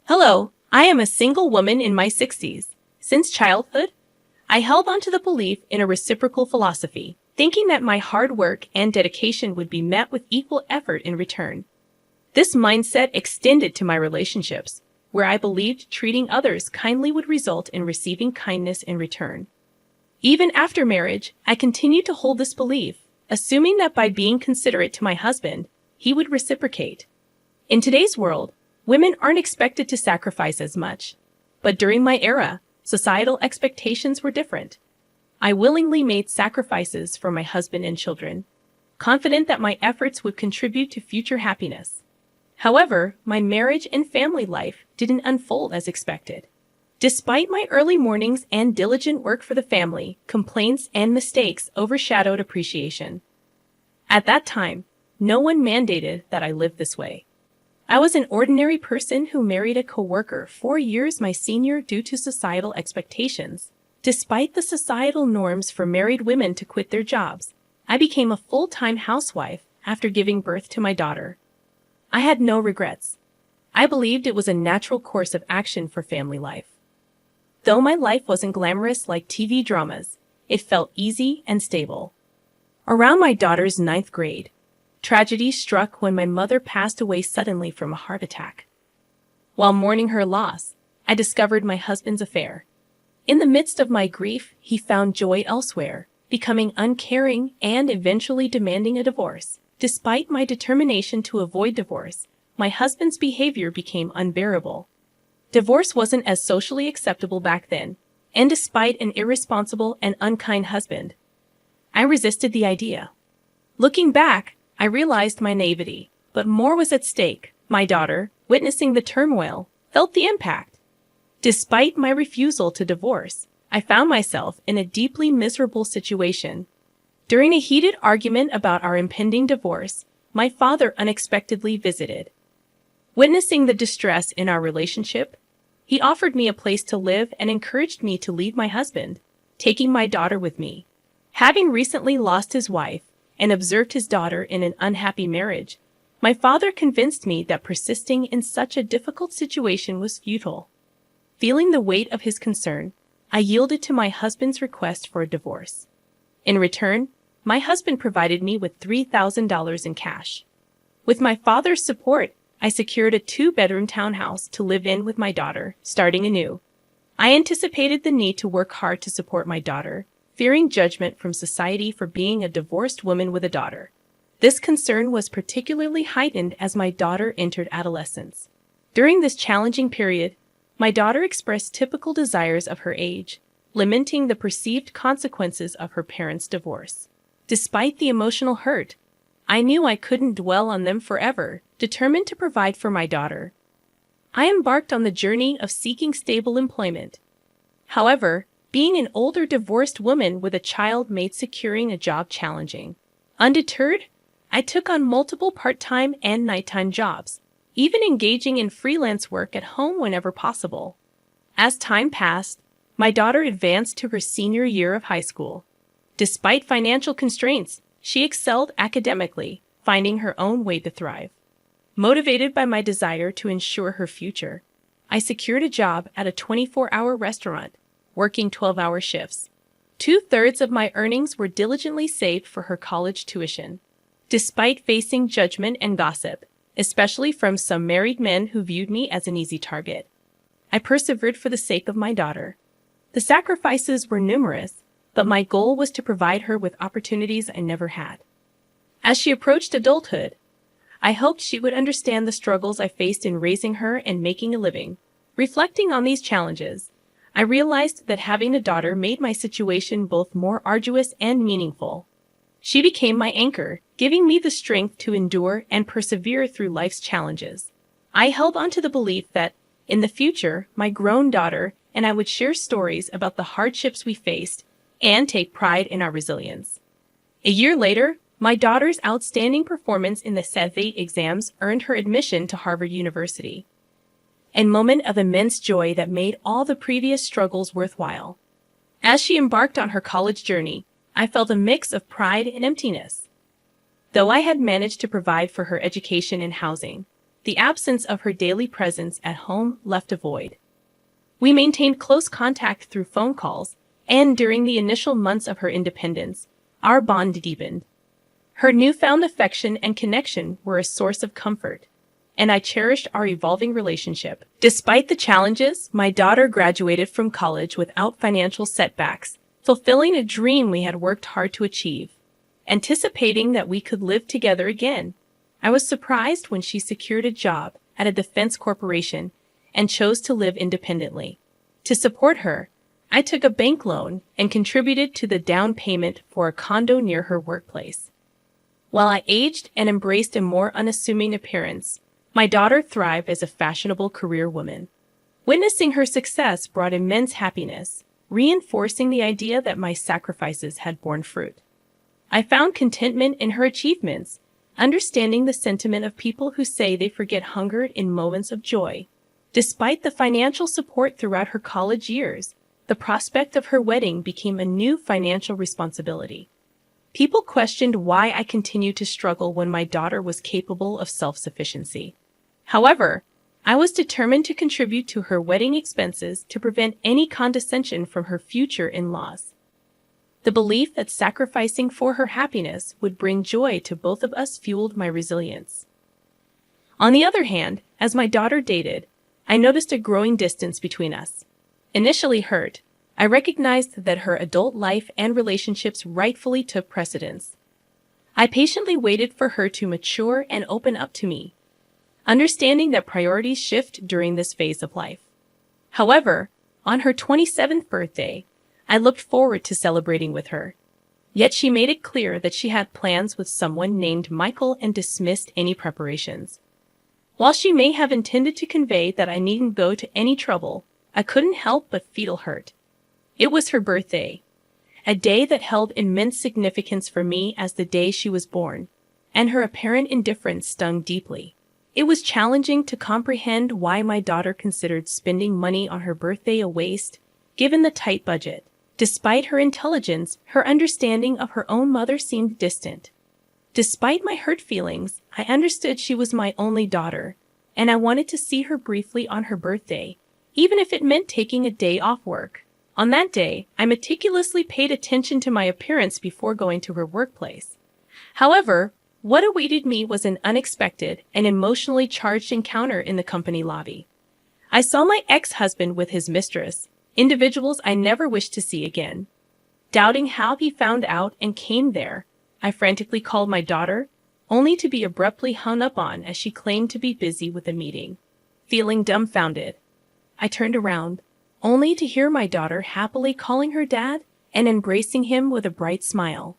Hello, I am a single woman in my 60s. Since childhood, I held on to the belief in a reciprocal philosophy, thinking that my hard work and dedication would be met with equal effort in return. This mindset extended to my relationships, where I believed treating others kindly would result in receiving kindness in return. Even after marriage, I continued to hold this belief, assuming that by being considerate to my husband, he would reciprocate. In today's world, women aren't expected to sacrifice as much. But during my era, societal expectations were different. I willingly made sacrifices for my husband and children, confident that my efforts would contribute to future happiness. However, my marriage and family life didn't unfold as expected. Despite my early mornings and diligent work for the family, complaints and mistakes overshadowed appreciation. At that time, no one mandated that I live this way. I was an ordinary person who married a coworker 4 years my senior due to societal expectations. Despite the societal norms for married women to quit their jobs, I became a full-time housewife after giving birth to my daughter. I had no regrets. I believed it was a natural course of action for family life. Though my life wasn't glamorous like TV dramas, it felt easy and stable. Around my daughter's 9th grade, tragedy struck when my mother passed away suddenly from a heart attack. While mourning her loss, I discovered my husband's affair. In the midst of my grief, he found joy elsewhere, becoming uncaring and eventually demanding a divorce. Despite my determination to avoid divorce, my husband's behavior became unbearable. Divorce wasn't as socially acceptable back then, and despite an irresponsible and unkind husband, I resisted the idea. Looking back, I realized my naivety, but more was at stake. My daughter, witnessing the turmoil, felt the impact. Despite my refusal to divorce, I found myself in a deeply miserable situation. During a heated argument about our impending divorce, my father unexpectedly visited. Witnessing the distress in our relationship, he offered me a place to live and encouraged me to leave my husband, taking my daughter with me. Having recently lost his wife and observed his daughter in an unhappy marriage, my father convinced me that persisting in such a difficult situation was futile. Feeling the weight of his concern, I yielded to my husband's request for a divorce. In return, my husband provided me with $3,000 in cash. With my father's support, I secured a 2-bedroom townhouse to live in with my daughter, starting anew. I anticipated the need to work hard to support my daughter, fearing judgment from society for being a divorced woman with a daughter. This concern was particularly heightened as my daughter entered adolescence. During this challenging period, my daughter expressed typical desires of her age, lamenting the perceived consequences of her parents' divorce. Despite the emotional hurt, I knew I couldn't dwell on them forever, determined to provide for my daughter. I embarked on the journey of seeking stable employment. However, being an older divorced woman with a child made securing a job challenging. Undeterred, I took on multiple part-time and nighttime jobs, even engaging in freelance work at home whenever possible. As time passed, my daughter advanced to her senior year of high school. Despite financial constraints, she excelled academically, finding her own way to thrive. Motivated by my desire to ensure her future, I secured a job at a 24-hour restaurant, working 12-hour shifts. 2/3 of my earnings were diligently saved for her college tuition. Despite facing judgment and gossip, especially from some married men who viewed me as an easy target, I persevered for the sake of my daughter. The sacrifices were numerous, but my goal was to provide her with opportunities I never had. As she approached adulthood, I hoped she would understand the struggles I faced in raising her and making a living. Reflecting on these challenges, I realized that having a daughter made my situation both more arduous and meaningful. She became my anchor, giving me the strength to endure and persevere through life's challenges. I held on to the belief that, in the future, my grown daughter and I would share stories about the hardships we faced and take pride in our resilience. A year later, my daughter's outstanding performance in the SAT exams earned her admission to Harvard University. A moment of immense joy that made all the previous struggles worthwhile. As she embarked on her college journey, I felt a mix of pride and emptiness. Though I had managed to provide for her education and housing, the absence of her daily presence at home left a void. We maintained close contact through phone calls, and during the initial months of her independence, our bond deepened. Her newfound affection and connection were a source of comfort, and I cherished our evolving relationship. Despite the challenges, my daughter graduated from college without financial setbacks, fulfilling a dream we had worked hard to achieve. Anticipating that we could live together again, I was surprised when she secured a job at a defense corporation and chose to live independently. To support her, I took a bank loan and contributed to the down payment for a condo near her workplace. While I aged and embraced a more unassuming appearance, my daughter thrived as a fashionable career woman. Witnessing her success brought immense happiness, reinforcing the idea that my sacrifices had borne fruit. I found contentment in her achievements, understanding the sentiment of people who say they forget hunger in moments of joy. Despite the financial support throughout her college years, the prospect of her wedding became a new financial responsibility. People questioned why I continued to struggle when my daughter was capable of self-sufficiency. However, I was determined to contribute to her wedding expenses to prevent any condescension from her future in-laws. The belief that sacrificing for her happiness would bring joy to both of us fueled my resilience. On the other hand, as my daughter dated, I noticed a growing distance between us. Initially hurt, I recognized that her adult life and relationships rightfully took precedence. I patiently waited for her to mature and open up to me, understanding that priorities shift during this phase of life. However, on her 27th birthday, I looked forward to celebrating with her. Yet she made it clear that she had plans with someone named Michael and dismissed any preparations. While she may have intended to convey that I needn't go to any trouble, I couldn't help but feel hurt. It was her birthday, a day that held immense significance for me as the day she was born, and her apparent indifference stung deeply. It was challenging to comprehend why my daughter considered spending money on her birthday a waste, given the tight budget. Despite her intelligence, her understanding of her own mother seemed distant. Despite my hurt feelings, I understood she was my only daughter, and I wanted to see her briefly on her birthday, even if it meant taking a day off work. On that day, I meticulously paid attention to my appearance before going to her workplace. However, what awaited me was an unexpected and emotionally charged encounter in the company lobby. I saw my ex-husband with his mistress, individuals I never wished to see again. Doubting how he found out and came there, I frantically called my daughter, only to be abruptly hung up on as she claimed to be busy with a meeting. Feeling dumbfounded, I turned around, only to hear my daughter happily calling her dad and embracing him with a bright smile.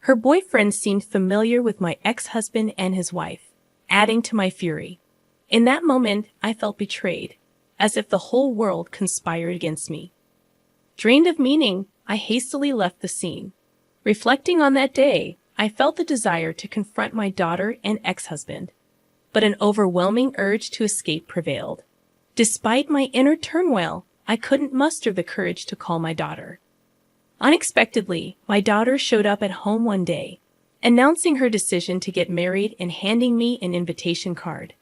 Her boyfriend seemed familiar with my ex-husband and his wife, adding to my fury. In that moment, I felt betrayed, as if the whole world conspired against me. Drained of meaning, I hastily left the scene. Reflecting on that day, I felt the desire to confront my daughter and ex-husband, but an overwhelming urge to escape prevailed. Despite my inner turmoil, I couldn't muster the courage to call my daughter. Unexpectedly, my daughter showed up at home one day, announcing her decision to get married and handing me an invitation card.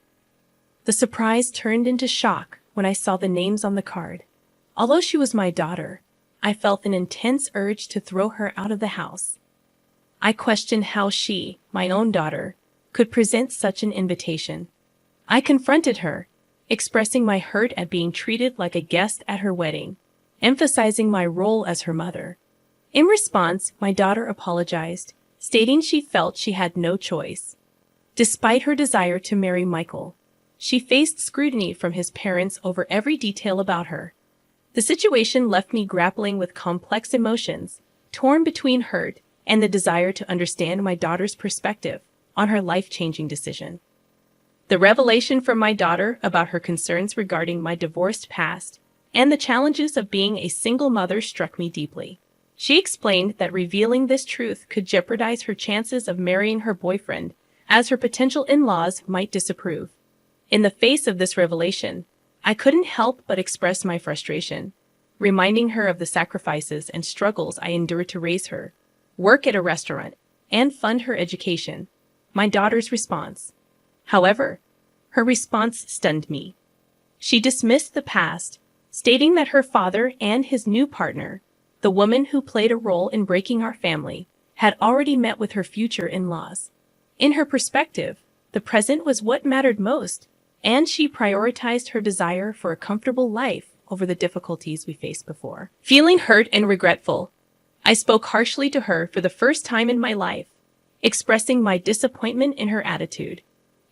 The surprise turned into shock when I saw the names on the card. Although she was my daughter, I felt an intense urge to throw her out of the house. I questioned how she, my own daughter, could present such an invitation. I confronted her, expressing my hurt at being treated like a guest at her wedding, emphasizing my role as her mother. In response, my daughter apologized, stating she felt she had no choice. Despite her desire to marry Michael, she faced scrutiny from his parents over every detail about her. The situation left me grappling with complex emotions, torn between hurt and the desire to understand my daughter's perspective on her life-changing decision. The revelation from my daughter about her concerns regarding my divorced past and the challenges of being a single mother struck me deeply. She explained that revealing this truth could jeopardize her chances of marrying her boyfriend, as her potential in-laws might disapprove. In the face of this revelation, I couldn't help but express my frustration, reminding her of the sacrifices and struggles I endured to raise her, work at a restaurant, and fund her education. My daughter's response, however, Her response stunned me. She dismissed the past, stating that her father and his new partner, the woman who played a role in breaking our family, had already met with her future in-laws. In her perspective, the present was what mattered most, and she prioritized her desire for a comfortable life over the difficulties we faced before. Feeling hurt and regretful, I spoke harshly to her for the first time in my life, expressing my disappointment in her attitude.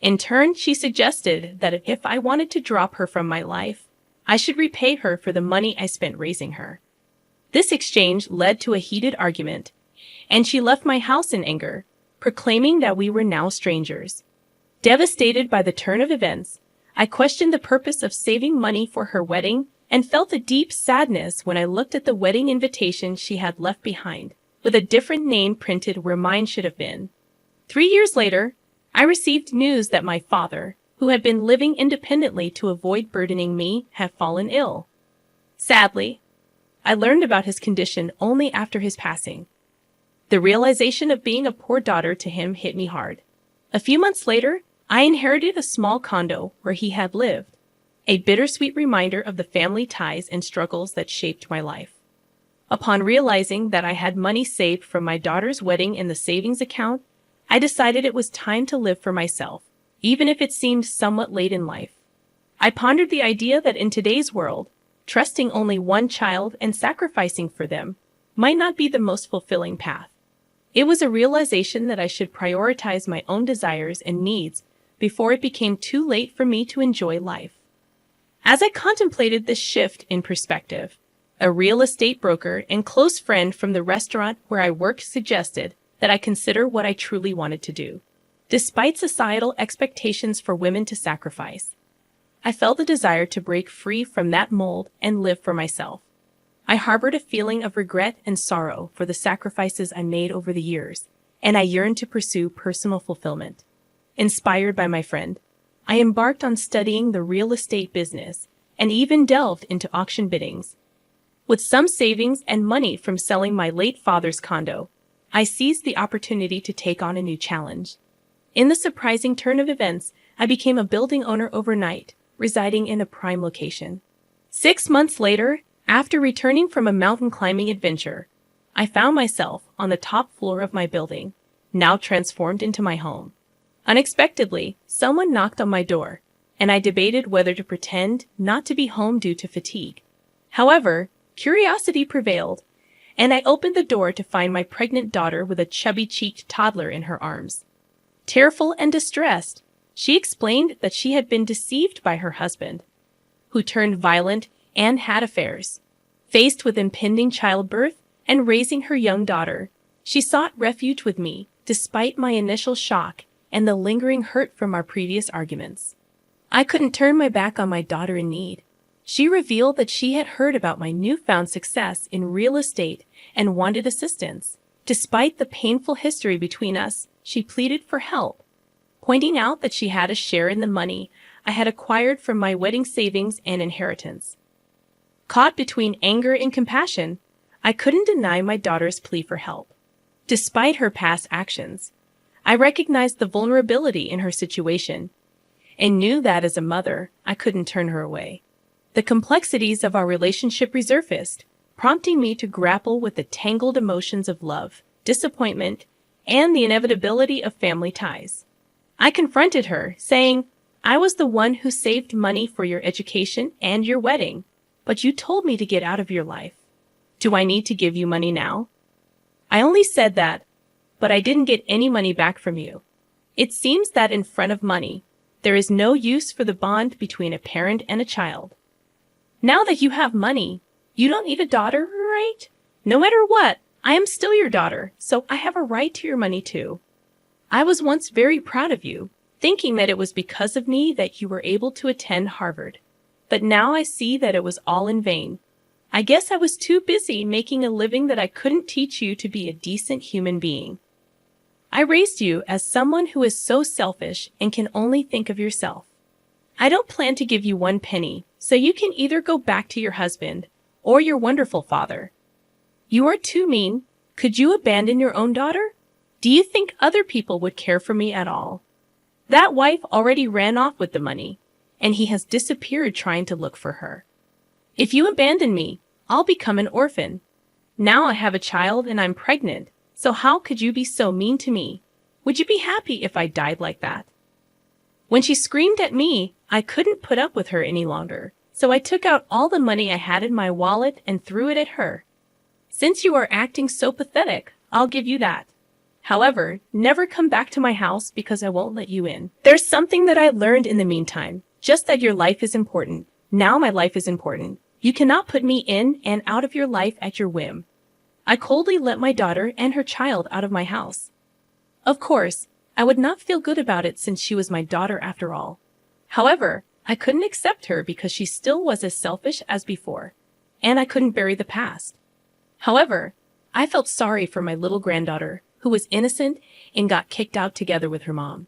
In turn, she suggested that if I wanted to drop her from my life, I should repay her for the money I spent raising her. This exchange led to a heated argument, and she left my house in anger, proclaiming that we were now strangers. Devastated by the turn of events, I questioned the purpose of saving money for her wedding and felt a deep sadness when I looked at the wedding invitation she had left behind, with a different name printed where mine should have been. 3 years later, I received news that my father, who had been living independently to avoid burdening me, had fallen ill. Sadly, I learned about his condition only after his passing. The realization of being a poor daughter to him hit me hard. A few months later, I inherited a small condo where he had lived, a bittersweet reminder of the family ties and struggles that shaped my life. Upon realizing that I had money saved from my daughter's wedding in the savings account, I decided it was time to live for myself, even if it seemed somewhat late in life. I pondered the idea that in today's world, trusting only one child and sacrificing for them might not be the most fulfilling path. It was a realization that I should prioritize my own desires and needs before it became too late for me to enjoy life. As I contemplated this shift in perspective, a real estate broker and close friend from the restaurant where I worked suggested that I consider what I truly wanted to do. Despite societal expectations for women to sacrifice, I felt the desire to break free from that mold and live for myself. I harbored a feeling of regret and sorrow for the sacrifices I made over the years, and I yearned to pursue personal fulfillment. Inspired by my friend, I embarked on studying the real estate business and even delved into auction biddings. With some savings and money from selling my late father's condo, I seized the opportunity to take on a new challenge. In the surprising turn of events, I became a building owner overnight, residing in a prime location. 6 months later, after returning from a mountain climbing adventure, I found myself on the top floor of my building, now transformed into my home. Unexpectedly, someone knocked on my door, and I debated whether to pretend not to be home due to fatigue. However, curiosity prevailed, and I opened the door to find my pregnant daughter with a chubby-cheeked toddler in her arms. Tearful and distressed, she explained that she had been deceived by her husband, who turned violent and had affairs. Faced with impending childbirth and raising her young daughter, she sought refuge with me, despite my initial shock and the lingering hurt from our previous arguments. I couldn't turn my back on my daughter in need. She revealed that she had heard about my newfound success in real estate and wanted assistance. Despite the painful history between us, she pleaded for help, pointing out that she had a share in the money I had acquired from my wedding savings and inheritance. Caught between anger and compassion, I couldn't deny my daughter's plea for help. Despite her past actions, I recognized the vulnerability in her situation and knew that as a mother, I couldn't turn her away. The complexities of our relationship resurfaced, prompting me to grapple with the tangled emotions of love, disappointment, and the inevitability of family ties. I confronted her, saying, "I was the one who saved money for your education and your wedding, but you told me to get out of your life. Do I need to give you money now?" I only said that, but I didn't get any money back from you. It seems that in front of money, there is no use for the bond between a parent and a child. Now that you have money, you don't need a daughter, right? No matter what, I am still your daughter, so I have a right to your money too. I was once very proud of you, thinking that it was because of me that you were able to attend Harvard. But now I see that it was all in vain. I guess I was too busy making a living that I couldn't teach you to be a decent human being. I raised you as someone who is so selfish and can only think of yourself. I don't plan to give you 1 penny, so you can either go back to your husband or your wonderful father. You are too mean. Could you abandon your own daughter? Do you think other people would care for me at all? That wife already ran off with the money, and he has disappeared trying to look for her. If you abandon me, I'll become an orphan. Now I have a child and I'm pregnant, so how could you be so mean to me? Would you be happy if I died like that? When she screamed at me, I couldn't put up with her any longer, so I took out all the money I had in my wallet and threw it at her. Since you are acting so pathetic, I'll give you that. However, never come back to my house because I won't let you in. There's something that I learned in the meantime, just that your life is important. Now my life is important. You cannot put me in and out of your life at your whim. I coldly let my daughter and her child out of my house. Of course, I would not feel good about it since she was my daughter after all. However, I couldn't accept her because she still was as selfish as before, and I couldn't bury the past. However, I felt sorry for my little granddaughter, who was innocent and got kicked out together with her mom.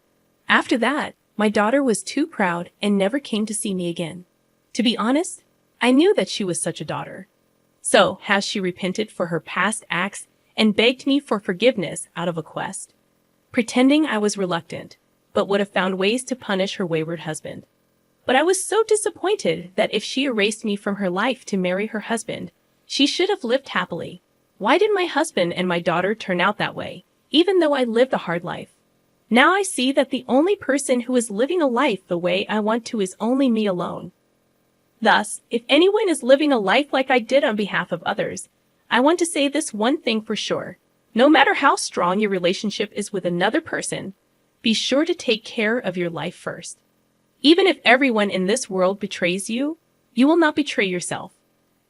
After that, my daughter was too proud and never came to see me again. To be honest, I knew that she was such a daughter. So, has she repented for her past acts and begged me for forgiveness out of a quest? Pretending I was reluctant, but would have found ways to punish her wayward husband. But I was so disappointed that if she erased me from her life to marry her husband, she should have lived happily. Why did my husband and my daughter turn out that way, even though I lived a hard life? Now I see that the only person who is living a life the way I want to is only me alone. Thus, if anyone is living a life like I did on behalf of others, I want to say this one thing for sure. No matter how strong your relationship is with another person, be sure to take care of your life first. Even if everyone in this world betrays you, you will not betray yourself.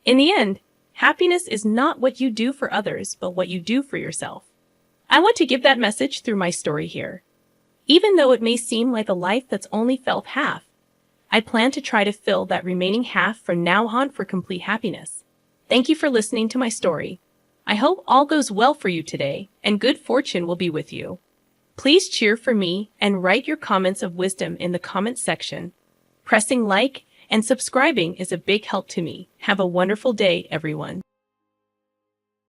In the end, happiness is not what you do for others, but what you do for yourself. I want to give that message through my story here. Even though it may seem like a life that's only felt half, I plan to try to fill that remaining half from now on for complete happiness. Thank you for listening to my story. I hope all goes well for you today, and good fortune will be with you. Please cheer for me and write your comments of wisdom in the comment section. Pressing like and subscribing is a big help to me. Have a wonderful day, everyone.